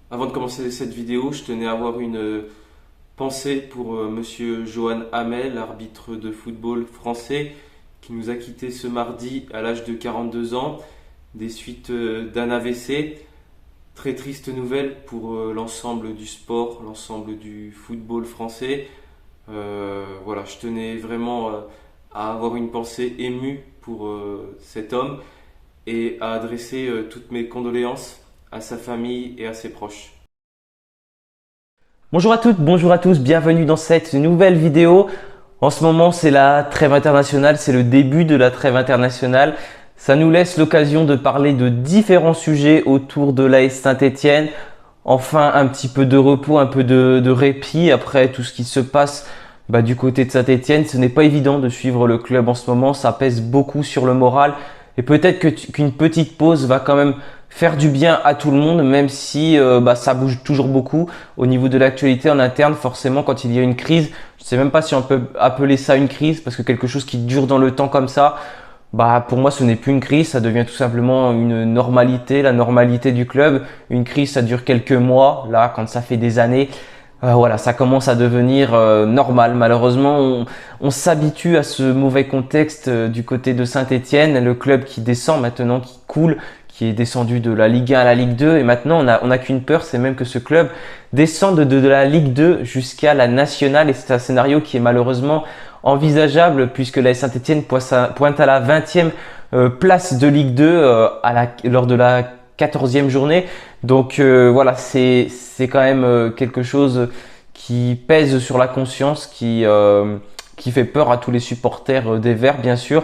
Avant de commencer cette vidéo, je tenais à avoir une pensée pour Monsieur Johan Hamel, arbitre de football français, qui nous a quittés ce mardi à l'âge de 42 ans, des suites d'un AVC. Très triste nouvelle pour l'ensemble du sport, l'ensemble du football français. Voilà, je tenais vraiment à avoir une pensée émue pour cet homme et à adresser toutes mes condoléances à sa famille et à ses proches. Bonjour à toutes, bonjour à tous, bienvenue dans cette nouvelle vidéo. En ce moment, c'est la trêve internationale, c'est le début de la trêve internationale. Ça nous laisse l'occasion de parler de différents sujets autour de l'AS Saint-Étienne. Enfin, un petit peu de repos, un peu de répit après tout ce qui se passe du côté de Saint-Étienne. Ce n'est pas évident de suivre le club en ce moment, ça pèse beaucoup sur le moral. Et peut-être qu'une petite pause va quand même faire du bien à tout le monde, même si ça bouge toujours beaucoup au niveau de l'actualité en interne. Forcément, quand il y a une crise, je ne sais même pas si on peut appeler ça une crise, parce que quelque chose qui dure dans le temps comme ça, pour moi, ce n'est plus une crise, ça devient tout simplement une normalité, la normalité du club. Une crise, ça dure quelques mois. Là, quand ça fait des années, voilà, ça commence à devenir normal. Malheureusement, on s'habitue à ce mauvais contexte du côté de Saint-Étienne, le club qui descend maintenant, qui coule, qui est descendu de la Ligue 1 à la Ligue 2. Et maintenant, on a qu'une peur, c'est même que ce club descende de la Ligue 2 jusqu'à la Nationale. Et c'est un scénario qui est malheureusement envisageable puisque la Saint-Étienne pointe à la 20e place de Ligue 2 lors de la 14e journée. Donc voilà, c'est quand même quelque chose qui pèse sur la conscience, qui fait peur à tous les supporters des Verts, bien sûr.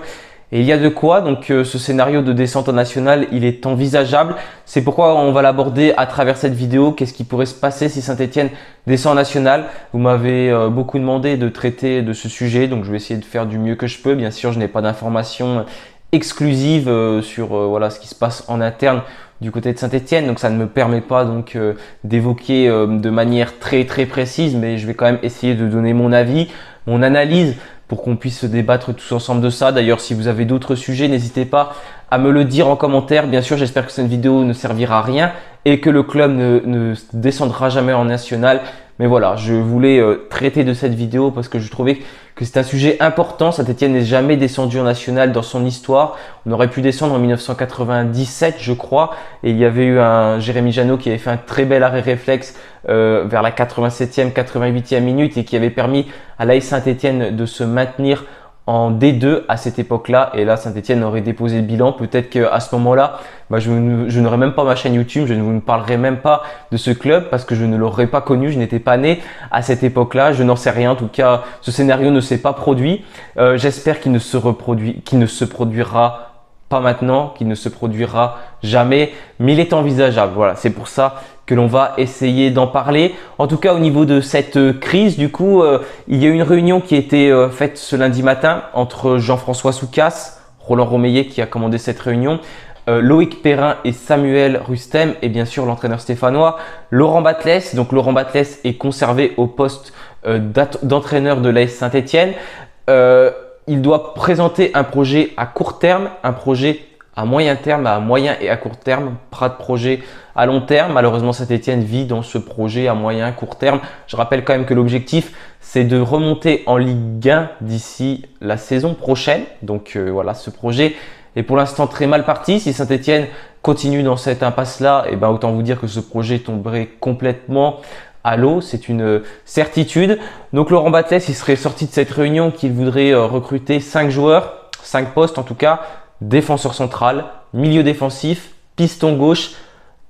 Et il y a de quoi, donc ce scénario de descente en national, il est envisageable. C'est pourquoi on va l'aborder à travers cette vidéo. Qu'est-ce qui pourrait se passer si Saint-Étienne descend en national? Vous m'avez beaucoup demandé de traiter de ce sujet, donc je vais essayer de faire du mieux que je peux. Bien sûr, je n'ai pas d'informations exclusives sur voilà, ce qui se passe en interne du côté de Saint-Étienne, donc ça ne me permet pas donc d'évoquer de manière très précise, mais je vais quand même essayer de donner mon avis, mon analyse, pour qu'on puisse débattre tous ensemble de ça. D'ailleurs, si vous avez d'autres sujets, n'hésitez pas à me le dire en commentaire. Bien sûr, j'espère que cette vidéo ne servira à rien et que le club ne descendra jamais en national. Mais voilà, je voulais traiter de cette vidéo parce que je trouvais que c'est un sujet important. Saint-Étienne n'est jamais descendu en national dans son histoire. On aurait pu descendre en 1997, je crois. Et il y avait eu un Jérémy Janot qui avait fait un très bel arrêt réflexe vers la 87e, 88e minute et qui avait permis à l'AS Saint-Étienne de se maintenir en D2 à cette époque-là. Et là, Saint-Étienne aurait déposé le bilan. Peut-être qu'à ce moment-là, je n'aurais même pas ma chaîne YouTube, je ne vous parlerai même pas de ce club parce que je ne l'aurais pas connu, je n'étais pas né à cette époque-là, je n'en sais rien. En tout cas, ce scénario ne s'est pas produit. J'espère qu'il ne se produira pas maintenant, qu'il ne se produira jamais, mais il est envisageable. Voilà, c'est pour ça que l'on va essayer d'en parler. En tout cas, au niveau de cette crise, du coup, il y a eu une réunion qui a été faite ce lundi matin entre Jean-François Soucas, Roland Romeillet qui a commandé cette réunion, Loïc Perrin et Samuel Rustem et bien sûr l'entraîneur stéphanois Laurent Batles. Donc Laurent Batles est conservé au poste d'entraîneur de l'AS Saint-Étienne. Il doit présenter un projet à court terme, un projet à moyen terme, à moyen et à court terme, pas de projet à long terme. Malheureusement, Saint-Étienne vit dans ce projet à moyen et court terme. Je rappelle quand même que l'objectif, c'est de remonter en Ligue 1 d'ici la saison prochaine. Donc voilà, ce projet est pour l'instant très mal parti. Si Saint-Étienne continue dans cette impasse-là, autant vous dire que ce projet tomberait complètement à l'eau, c'est une certitude. Donc Laurent Batles, il serait sorti de cette réunion qu'il voudrait recruter 5 joueurs, 5 postes en tout cas, défenseur central, milieu défensif, piston gauche,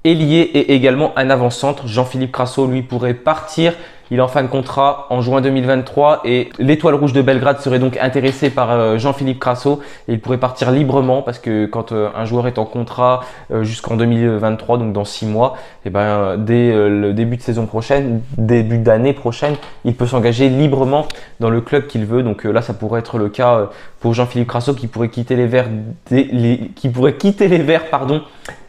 ailier et également un avant-centre. Jean-Philippe Crasso, lui, pourrait partir. Il est en fin de contrat en juin 2023 et l'Étoile Rouge de Belgrade serait donc intéressé par Jean-Philippe Crasso et il pourrait partir librement parce que quand un joueur est en contrat jusqu'en 2023, donc dans 6 mois, dès le début de saison prochaine, début d'année prochaine, il peut s'engager librement dans le club qu'il veut. Donc là, ça pourrait être le cas pour Jean-Philippe Crasso qui pourrait quitter les Verts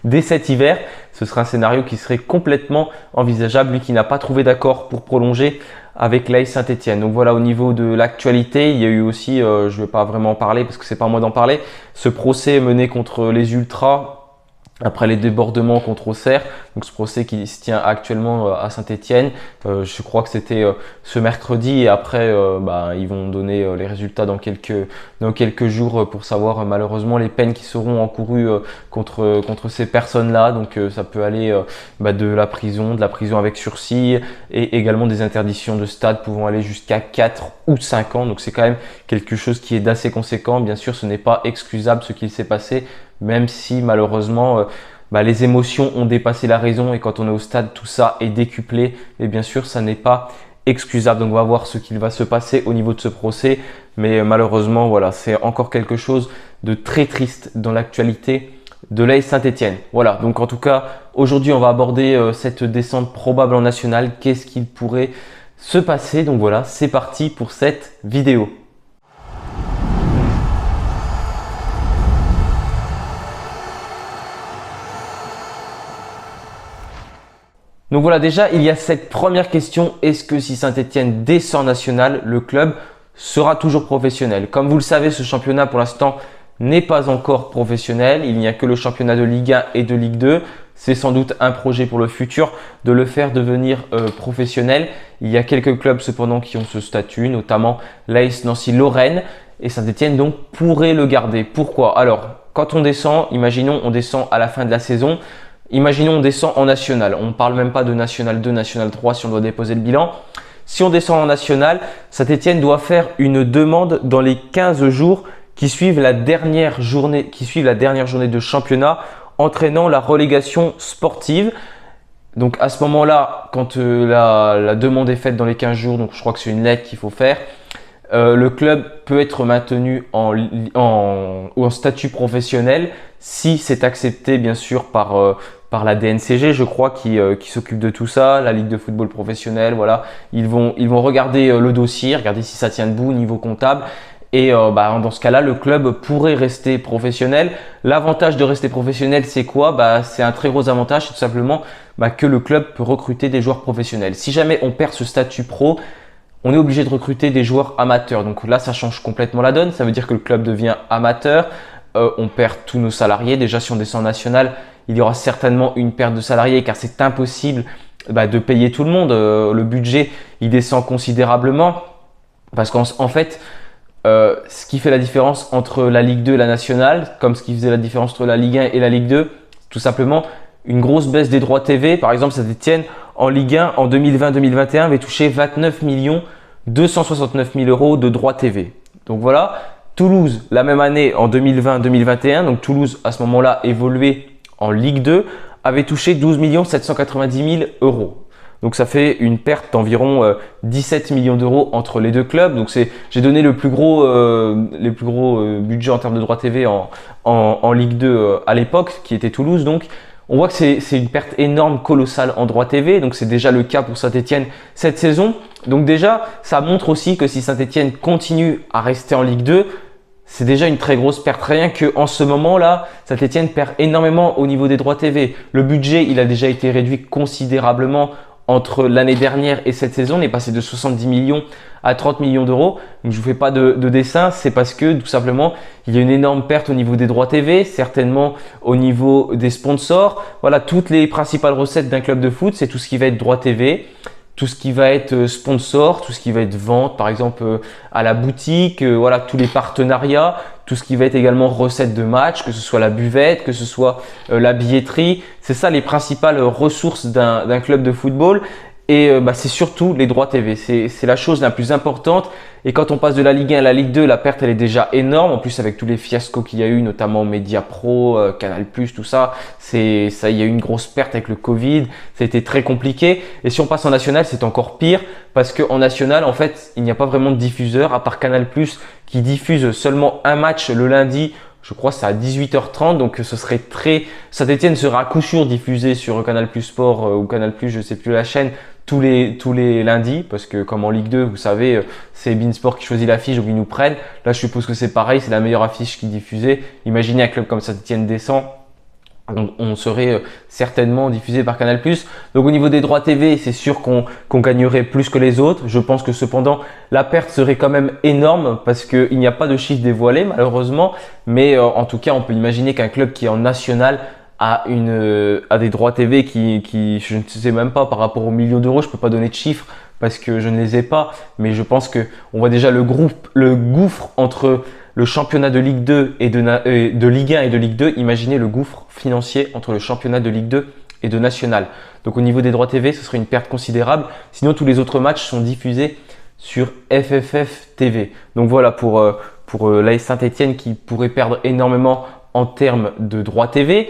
dès cet hiver. Ce serait un scénario qui serait complètement envisageable, lui qui n'a pas trouvé d'accord pour prolonger avec l'AS Saint-Étienne. Donc voilà, au niveau de l'actualité, il y a eu aussi, je ne vais pas vraiment en parler parce que c'est pas à moi d'en parler, ce procès mené contre les Ultras après les débordements contre Auxerre, donc ce procès qui se tient actuellement à Saint-Étienne. Je crois que c'était ce mercredi et après ils vont donner les résultats dans quelques jours pour savoir malheureusement les peines qui seront encourues contre ces personnes-là. Donc ça peut aller de la prison avec sursis et également des interdictions de stade pouvant aller jusqu'à 4 ou 5 ans. Donc c'est quand même quelque chose qui est d'assez conséquent. Bien sûr, ce n'est pas excusable ce qu'il s'est passé, même si malheureusement les émotions ont dépassé la raison et quand on est au stade, tout ça est décuplé. Et bien sûr, ça n'est pas excusable. Donc on va voir ce qu'il va se passer au niveau de ce procès. Mais malheureusement, voilà, c'est encore quelque chose de très triste dans l'actualité de l'AS Saint-Étienne. Voilà, donc en tout cas, aujourd'hui, on va aborder cette descente probable en national. Qu'est-ce qu'il pourrait se passer? Donc voilà, c'est parti pour cette vidéo. Donc voilà, déjà, il y a cette première question. Est-ce que si Saint-Étienne descend en national, le club sera toujours professionnel? Comme vous le savez, ce championnat pour l'instant n'est pas encore professionnel. Il n'y a que le championnat de Ligue 1 et de Ligue 2. C'est sans doute un projet pour le futur de le faire devenir professionnel. Il y a quelques clubs cependant qui ont ce statut, notamment l'AS Nancy-Lorraine. Et Saint-Étienne donc pourrait le garder. Pourquoi? Alors, quand on descend, imaginons on descend à la fin de la saison. Imaginons on descend en national, on ne parle même pas de national 2, national 3 si on doit déposer le bilan. Si on descend en national, Saint-Étienne doit faire une demande dans les 15 jours qui suivent la dernière journée de championnat entraînant la relégation sportive. Donc à ce moment-là, quand la demande est faite dans les 15 jours, donc je crois que c'est une lettre qu'il faut faire, le club peut être maintenu en statut professionnel si c'est accepté bien sûr par la DNCG, je crois, qui s'occupe de tout ça, la Ligue de football professionnel. Voilà, ils vont regarder le dossier, regarder si ça tient debout au niveau comptable. Et dans ce cas-là, le club pourrait rester professionnel. L'avantage de rester professionnel, c'est quoi? C'est un très gros avantage, c'est tout simplement que le club peut recruter des joueurs professionnels. Si jamais on perd ce statut pro, on est obligé de recruter des joueurs amateurs. Donc là, ça change complètement la donne. Ça veut dire que le club devient amateur. On perd tous nos salariés. Déjà, si on descend en national, il y aura certainement une perte de salariés car c'est impossible de payer tout le monde. Le budget, il descend considérablement parce qu'en fait, ce qui fait la différence entre la Ligue 2 et la nationale, comme ce qui faisait la différence entre la Ligue 1 et la Ligue 2, tout simplement une grosse baisse des droits TV. Par exemple, Saint-Étienne en Ligue 1 en 2020-2021 avait touché 29 269 000 euros de droits TV. Donc voilà, Toulouse la même année en 2020-2021, donc Toulouse à ce moment-là évoluait en Ligue 2, avait touché 12 790 000 euros. Donc ça fait une perte d'environ 17 millions d'euros entre les deux clubs. Donc j'ai donné les plus gros budgets en termes de droits TV en Ligue 2 à l'époque, qui était Toulouse. Donc on voit que c'est une perte énorme, colossale en droits TV. Donc c'est déjà le cas pour Saint-Étienne cette saison. Donc déjà, ça montre aussi que si Saint-Étienne continue à rester en Ligue 2, c'est déjà une très grosse perte. Rien qu'en ce moment-là, Saint-Étienne perd énormément au niveau des droits TV. Le budget, il a déjà été réduit considérablement entre l'année dernière et cette saison. On est passé de 70 millions à 30 millions d'euros. Donc je ne vous fais pas de dessin, c'est parce que tout simplement, il y a une énorme perte au niveau des droits TV, certainement au niveau des sponsors. Voilà, toutes les principales recettes d'un club de foot, c'est tout ce qui va être droits TV, tout ce qui va être sponsor, tout ce qui va être vente, par exemple à la boutique, voilà, tous les partenariats, tout ce qui va être également recettes de match, que ce soit la buvette, que ce soit la billetterie. C'est ça les principales ressources d'un club de football. Et c'est surtout les droits TV. C'est la chose la plus importante. Et quand on passe de la Ligue 1 à la Ligue 2, la perte elle est déjà énorme. En plus avec tous les fiascos qu'il y a eu, notamment Mediapro, Canal+, tout ça, il y a eu une grosse perte avec le Covid. Ça a été très compliqué. Et si on passe en national, c'est encore pire parce qu'en national, en fait, il n'y a pas vraiment de diffuseur à part Canal+, qui diffuse seulement un match le lundi. Je crois que c'est à 18h30, donc ce serait Saint-Étienne sera à coup sûr diffusé sur Canal+ Sport ou Canal+, je ne sais plus la chaîne, tous les lundis, parce que comme en Ligue 2, vous savez, c'est beIN Sport qui choisit l'affiche, donc ils nous prennent. Là, je suppose que c'est pareil, c'est la meilleure affiche qui est diffusée. Imaginez un club comme Saint-Étienne descend. Donc on serait certainement diffusé par Canal+. Donc au niveau des droits TV, c'est sûr qu'on gagnerait plus que les autres. Je pense que cependant, la perte serait quand même énorme parce qu'il n'y a pas de chiffre dévoilé malheureusement. Mais en tout cas, on peut imaginer qu'un club qui est en national à des droits TV qui, je ne sais même pas par rapport aux millions d'euros, je peux pas donner de chiffres parce que je ne les ai pas, mais je pense que on voit déjà le gouffre entre le championnat de Ligue 2 et de Ligue 1 et de Ligue 2. Imaginez le gouffre financier entre le championnat de Ligue 2 et de National. Donc au niveau des droits TV, ce serait une perte considérable. Sinon, tous les autres matchs sont diffusés sur FFF TV. Donc voilà pour l'AS Saint-Etienne qui pourrait perdre énormément en termes de droits TV.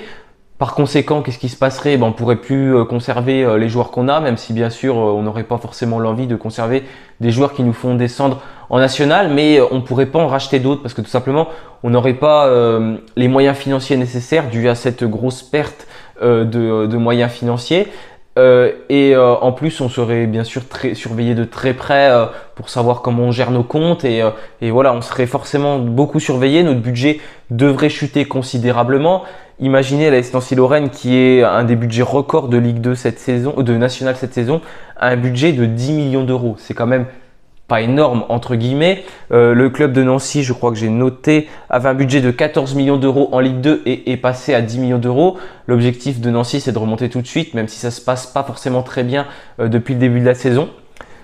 Par conséquent, qu'est-ce qui se passerait? On ne pourrait plus conserver les joueurs qu'on a, même si bien sûr on n'aurait pas forcément l'envie de conserver des joueurs qui nous font descendre en national, mais on ne pourrait pas en racheter d'autres parce que tout simplement on n'aurait pas les moyens financiers nécessaires dû à cette grosse perte de moyens financiers. En plus, on serait bien sûr surveillé de très près pour savoir comment on gère nos comptes et voilà, on serait forcément beaucoup surveillé. Notre budget devrait chuter considérablement. Imaginez l'AS Nancy-Lorraine qui est un des budgets records de Ligue 2 cette saison, de National cette saison, a un budget de 10 millions d'euros. C'est quand même pas énorme entre guillemets. Le club de Nancy, je crois que j'ai noté, avait un budget de 14 millions d'euros en Ligue 2 et est passé à 10 millions d'euros. L'objectif de Nancy, c'est de remonter tout de suite, même si ça se passe pas forcément très bien depuis le début de la saison.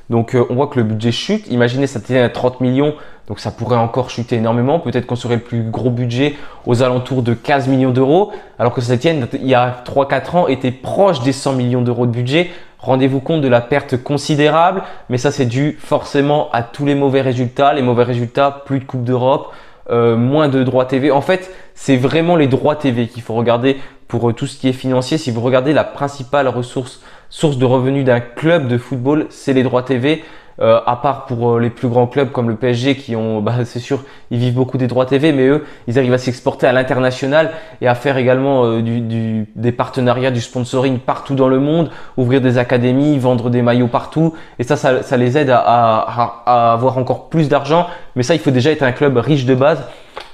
Donc on voit que le budget chute. Imaginez, ça était à 30 millions, donc ça pourrait encore chuter énormément. Peut-être qu'on serait le plus gros budget aux alentours de 15 millions d'euros, alors que Saint-Etienne, il y a 3-4 ans, était proche des 100 millions d'euros de budget. Rendez-vous compte de la perte considérable, mais ça c'est dû forcément à tous les mauvais résultats. Les mauvais résultats, plus de Coupe d'Europe, moins de droits TV. En fait, c'est vraiment les droits TV qu'il faut regarder pour tout ce qui est financier. Si vous regardez la principale source de revenus d'un club de football, c'est les droits TV. À part pour les plus grands clubs comme le PSG qui ont, c'est sûr, ils vivent beaucoup des droits TV, mais eux, ils arrivent à s'exporter à l'international et à faire également des partenariats, du sponsoring partout dans le monde, ouvrir des académies, vendre des maillots partout. Et ça les aide à avoir encore plus d'argent. Mais ça, il faut déjà être un club riche de base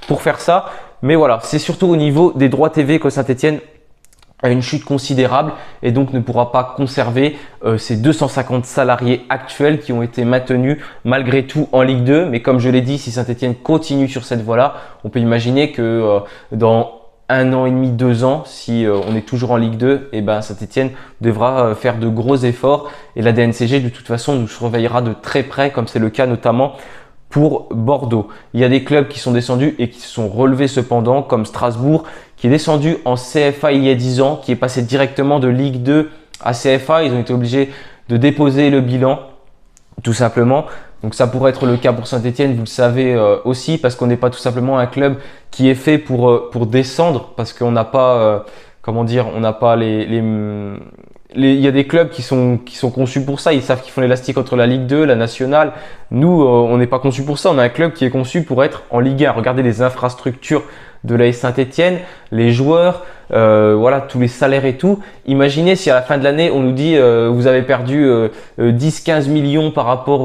pour faire ça. Mais voilà, c'est surtout au niveau des droits TV que Saint-Etienne a une chute considérable et donc ne pourra pas conserver ces 250 salariés actuels qui ont été maintenus malgré tout en Ligue 2. Mais comme je l'ai dit, si Saint-Etienne continue sur cette voie-là, on peut imaginer que dans 1 an et demi, 2 ans, si on est toujours en Ligue 2, Saint-Etienne devra faire de gros efforts et la DNCG de toute façon nous surveillera de très près, comme c'est le cas notamment pour Bordeaux. Il y a des clubs qui sont descendus et qui se sont relevés cependant, comme Strasbourg, qui est descendu en CFA il y a 10 ans, qui est passé directement de Ligue 2 à CFA. Ils ont été obligés de déposer le bilan, tout simplement. Donc ça pourrait être le cas pour Saint-Etienne, vous le savez aussi, parce qu'on n'est pas tout simplement un club qui est fait pour descendre, parce qu'on n'a pas, on n'a pas il y a des clubs qui sont conçus pour ça, ils savent qu'ils font l'élastique entre la Ligue 2, la Nationale. Nous, on n'est pas conçus pour ça, on a un club qui est conçu pour être en Ligue 1. Regardez les infrastructures de l'AS Saint-Etienne, les joueurs, voilà, tous les salaires et tout. Imaginez si à la fin de l'année, on nous dit vous avez perdu 10-15 millions par rapport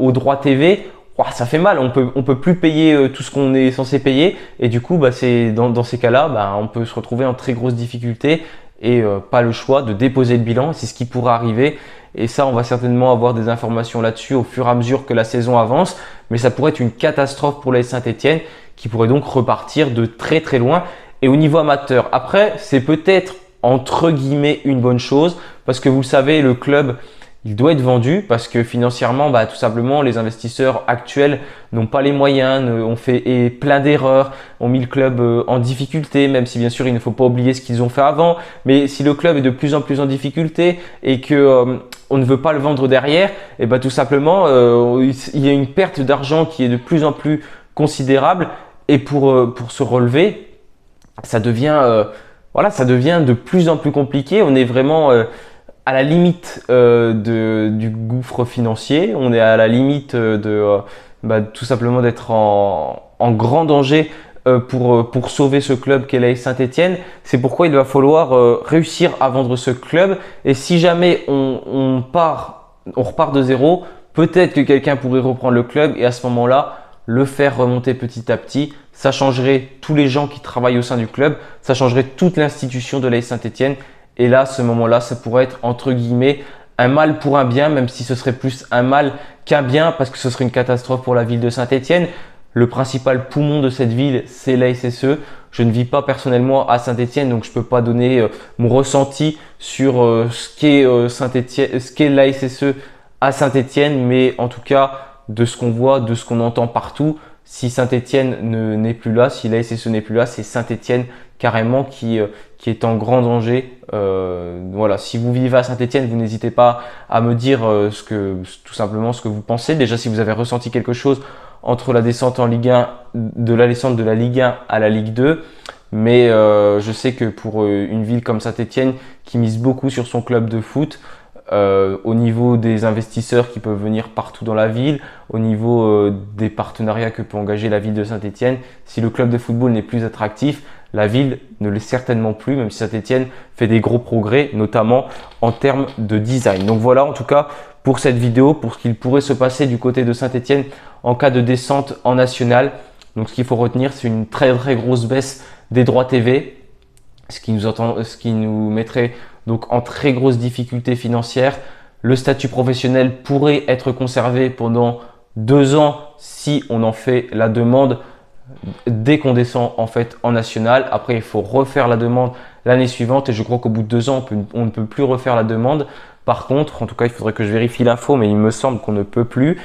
aux droits TV. Ouah, ça fait mal, on peut plus payer tout ce qu'on est censé payer. Et du coup, c'est dans ces cas-là, on peut se retrouver en très grosse difficulté et pas le choix de déposer le bilan. C'est ce qui pourrait arriver. Et ça, on va certainement avoir des informations là-dessus au fur et à mesure que la saison avance. Mais ça pourrait être une catastrophe pour l'AS Saint-Etienne qui pourrait donc repartir de très très loin. Et au niveau amateur, après, c'est peut-être entre guillemets une bonne chose parce que vous le savez, le club, il doit être vendu parce que financièrement, tout simplement, les investisseurs actuels n'ont pas les moyens, ont fait plein d'erreurs, ont mis le club en difficulté, même si bien sûr, il ne faut pas oublier ce qu'ils ont fait avant. Mais si le club est de plus en plus en difficulté et que on ne veut pas le vendre derrière, et tout simplement, il y a une perte d'argent qui est de plus en plus considérable. Et pour se relever, ça devient de plus en plus compliqué. On est vraiment à la limite du gouffre financier. On est à la limite tout simplement d'être en grand danger pour sauver ce club qu'est l'AS Saint-Etienne. C'est pourquoi il va falloir réussir à vendre ce club. Et si jamais on repart de zéro, peut-être que quelqu'un pourrait reprendre le club et à ce moment-là, le faire remonter petit à petit. Ça changerait tous les gens qui travaillent au sein du club. Ça changerait toute l'institution de l'AS Saint-Etienne. Et là, à ce moment-là, ça pourrait être entre guillemets un mal pour un bien, même si ce serait plus un mal qu'un bien parce que ce serait une catastrophe pour la ville de Saint-Etienne. Le principal poumon de cette ville, c'est la SSE. Je ne vis pas personnellement à Saint-Étienne, donc je peux pas donner mon ressenti sur ce qu'est Saint-Étienne, ce qu'est l'ASSE à Saint-Étienne, mais en tout cas de ce qu'on voit, de ce qu'on entend partout, si Saint-Étienne n'est plus là, si l'ASSE n'est plus là, c'est Saint-Étienne carrément qui est en grand danger. Voilà, si vous vivez à Saint-Étienne, vous n'hésitez pas à me dire tout simplement ce que vous pensez. Déjà, si vous avez ressenti quelque chose entre la descente en Ligue 1, de la descente de la Ligue 1 à la Ligue 2. Mais je sais que pour une ville comme Saint-Étienne qui mise beaucoup sur son club de foot, au niveau des investisseurs qui peuvent venir partout dans la ville, au niveau des partenariats que peut engager la ville de Saint-Étienne, si le club de football n'est plus attractif, la ville ne l'est certainement plus, même si Saint-Étienne fait des gros progrès, notamment en termes de design. Donc voilà, en tout cas, pour cette vidéo, pour ce qu'il pourrait se passer du côté de Saint-Étienne en cas de descente en national. Donc ce qu'il faut retenir, c'est une très grosse baisse des droits TV, ce qui nous mettrait donc en très grosse difficulté financière. Le statut professionnel pourrait être conservé pendant 2 ans si on en fait la demande dès qu'on descend en fait en national. Après, il faut refaire la demande l'année suivante et je crois qu'au bout de 2 ans, on ne peut plus refaire la demande. Par contre, en tout cas, il faudrait que je vérifie l'info, mais il me semble qu'on ne peut plus.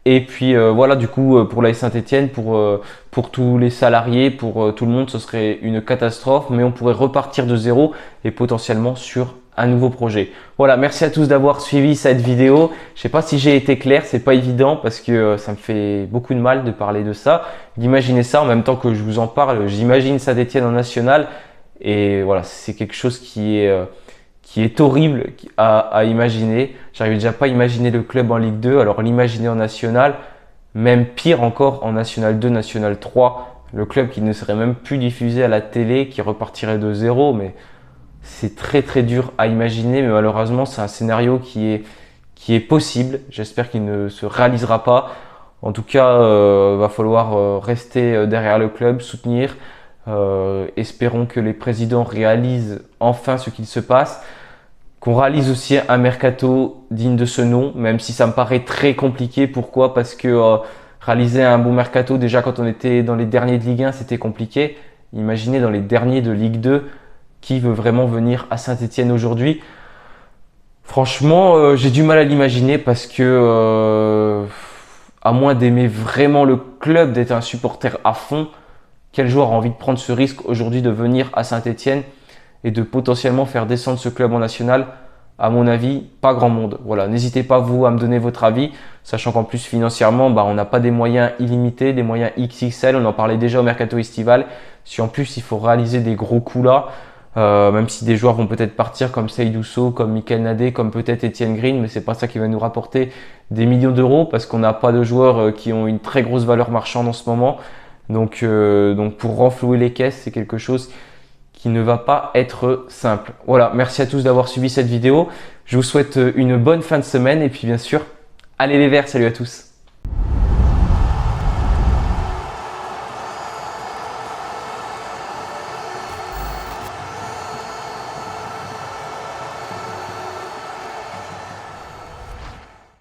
Et puis voilà, du coup, pour l'AS Saint-Étienne, pour tous les salariés, pour tout le monde, ce serait une catastrophe, mais on pourrait repartir de zéro et potentiellement sur un nouveau projet. Voilà, merci à tous d'avoir suivi cette vidéo. Je sais pas si j'ai été clair, c'est pas évident parce que ça me fait beaucoup de mal de parler de ça, d'imaginer ça en même temps que je vous en parle. J'imagine Saint-Étienne en national et voilà, c'est quelque chose qui est horrible à imaginer. J'arrive déjà pas à imaginer le club en Ligue 2, alors l'imaginer en national, même pire encore en National 2, National 3, le club qui ne serait même plus diffusé à la télé, qui repartirait de zéro, mais c'est très dur à imaginer, mais malheureusement c'est un scénario qui est possible. J'espère qu'il ne se réalisera pas. En tout cas, va falloir rester derrière le club, soutenir. Espérons que les présidents réalisent enfin ce qu'il se passe, qu'on réalise aussi un mercato digne de ce nom, même si ça me paraît très compliqué. Pourquoi? Parce que réaliser un bon mercato, déjà quand on était dans les derniers de Ligue 1, c'était compliqué. Imaginez dans les derniers de Ligue 2, qui veut vraiment venir à Saint-Étienne aujourd'hui? Franchement, j'ai du mal à l'imaginer parce que, à moins d'aimer vraiment le club, d'être un supporter à fond, quel joueur a envie de prendre ce risque aujourd'hui de venir à Saint-Étienne et de potentiellement faire descendre ce club en national? À mon avis, pas grand monde. Voilà, n'hésitez pas vous à me donner votre avis, sachant qu'en plus financièrement, on n'a pas des moyens illimités, des moyens XXL. On en parlait déjà au mercato estival. Si en plus il faut réaliser des gros coups là, même si des joueurs vont peut-être partir comme Seydou Sow, comme Michael Nadé, comme peut-être Etienne Green, mais c'est pas ça qui va nous rapporter des millions d'euros parce qu'on n'a pas de joueurs qui ont une très grosse valeur marchande en ce moment. Donc pour renflouer les caisses, c'est quelque chose qui ne va pas être simple. Voilà, merci à tous d'avoir suivi cette vidéo. Je vous souhaite une bonne fin de semaine et puis bien sûr, allez les Verts, salut à tous.